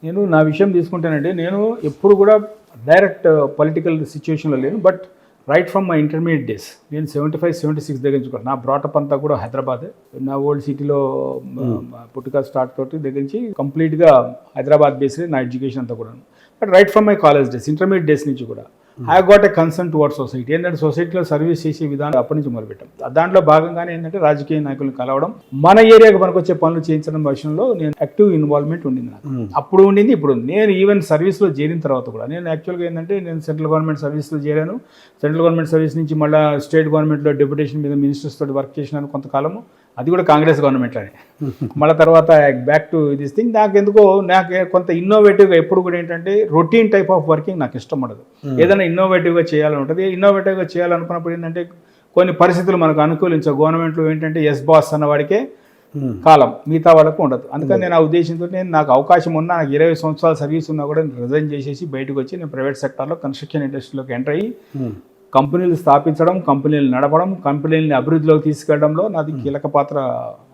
నేను నా విషయం తీసుకుంటానండి, నేను ఎప్పుడు కూడా డైరెక్ట్ పొలిటికల్ సిచ్యువేషన్లో లేను. But right from my intermediate days నేను 75-76 దగ్గర నుంచి కూడా నా బ్రాటప్ అంతా కూడా హైదరాబాద్. నా ఓల్డ్ సిటీలో పుట్టుక స్టార్ట్ తోటి దగ్గర నుంచి కంప్లీట్గా హైదరాబాద్ బేస్డ్ నా ఎడ్యుకేషన్ అంతా కూడా. But right from my college days, intermediate days నుంచి కూడా I got a concern towards society. ఏంటంటే సొసైటీలో సర్వీస్ చేసే విధానం అప్పటి నుంచి మొదలుపెట్టాం. దాంట్లో భాగంగానే ఏంటంటే రాజకీయ నాయకులను కలవడం, మన ఏరియాకి మనకొచ్చే పనులు చేయించడం విషయంలో నేను యాక్టివ్ ఇన్వాల్వ్మెంట్ ఉండింది నాకు. అప్పుడు ఉండింది, ఇప్పుడు నేను ఈవెన్ సర్వీస్లో చేరిన తర్వాత కూడా నేను యాక్చువల్గా ఏంటంటే నేను సెంట్రల్ గవర్నమెంట్ సర్వీస్లో చేరాను. సెంట్రల్ గవర్నమెంట్ సర్వీస్ నుంచి మళ్ళీ స్టేట్ గవర్నమెంట్లో డెప్యుటేషన్ మీద మినిస్టర్స్ తోటి వర్క్ చేసినాను కొంతకాలము. అది కూడా కాంగ్రెస్ గవర్నమెంట్లోనే. మళ్ళీ తర్వాత బ్యాక్ టు దిస్ థింగ్. నాకు కొంత ఇన్నోవేటివ్గా ఎప్పుడు కూడా ఏంటంటే రొటీన్ టైప్ ఆఫ్ వర్కింగ్ నాకు ఇష్టం ఉండదు. ఏదైనా ఇన్నోవేటివ్గా చేయాలని ఉంటుంది. ఇన్నోవేటివ్గా చేయాలనుకున్నప్పుడు ఏంటంటే కొన్ని పరిస్థితులు మనకు అనుకూలించవు. గవర్నమెంట్లో ఏంటంటే ఎస్ బాస్ అన్నవాడికే కాలం, మిగతా వాళ్ళకు ఉండదు. అందుకని నేను ఆ ఉద్దేశంతో నాకు అవకాశం ఉన్నా, నాకు 20 సంవత్సరాల సర్వీస్ ఉన్నా కూడా నేను రిజైన్ చేసేసి బయటకు వచ్చి నేను ప్రైవేట్ సెక్టార్లో కన్స్ట్రక్షన్ ఇండస్ట్రీలోకి ఎంటర్ అయ్యి కంపెనీలు స్థాపించడం, కంపెనీలు నడపడం, కంపెనీలని అభివృద్ధిలోకి తీసుకెళ్లడంలో నాది కీలక పాత్ర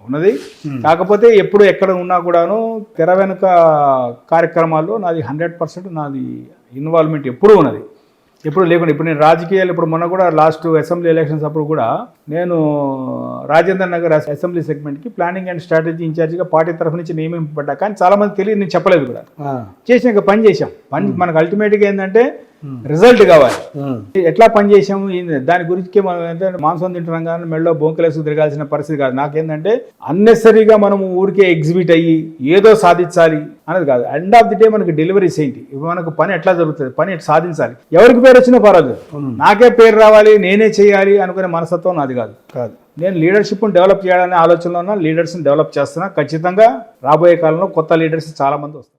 ఉన్నది. కాకపోతే ఎప్పుడు ఎక్కడ ఉన్నా కూడాను తెర వెనుక కార్యక్రమాల్లో నాది 100% నాది ఇన్వాల్వ్మెంట్ ఎప్పుడూ ఉన్నది, ఎప్పుడు లేకుండా. ఇప్పుడు నేను రాజకీయాలు ఇప్పుడు మొన్న కూడా లాస్ట్ అసెంబ్లీ ఎలక్షన్స్ అప్పుడు కూడా నేను రాజేంద్ర నగర్ అసెంబ్లీ సెగ్మెంట్కి ప్లానింగ్ అండ్ స్ట్రాటజీ ఇన్ఛార్జిగా పార్టీ తరఫు నుంచి నియమింపబడ్డా. కానీ చాలా మంది తెలియదు, నేను చెప్పలేదు కూడా. చేసినాక పని చేసాం. మనకు అల్టిమేట్గా ఏంటంటే రిజల్ట్ కావాలి. ఎట్లా పని చేసాము దాని గురించి మనం ఏంటంటే మాంసం తింటున్నాం కానీ మెళ్ళో బొంకలేసుకు తిరగాల్సిన పరిస్థితి కాదు. నాకేంటంటే అన్నెసరీగా మనం ఊరికే ఎగ్జిబిట్ అయ్యి ఏదో సాధించాలి అనేది కాదు. ఎండ్ ఆఫ్ ది డే మనకి డెలివరీస్ ఏంటి, మనకు పని ఎట్లా జరుగుతుంది, పని ఎట్లా సాధించాలి. ఎవరికి పేరు వచ్చినా పర్వాలేదు, నాకే పేరు రావాలి, నేనే చేయాలి అనుకునే మనస్తత్వం నాది కాదు. నేను లీడర్షిప్ను డెవలప్ చేయాలనే ఆలోచనలో ఉన్న లీడర్స్ని డెవలప్ చేస్తున్నా. ఖచ్చితంగా రాబోయే కాలంలో కొత్త లీడర్స్ చాలా మంది వస్తారు.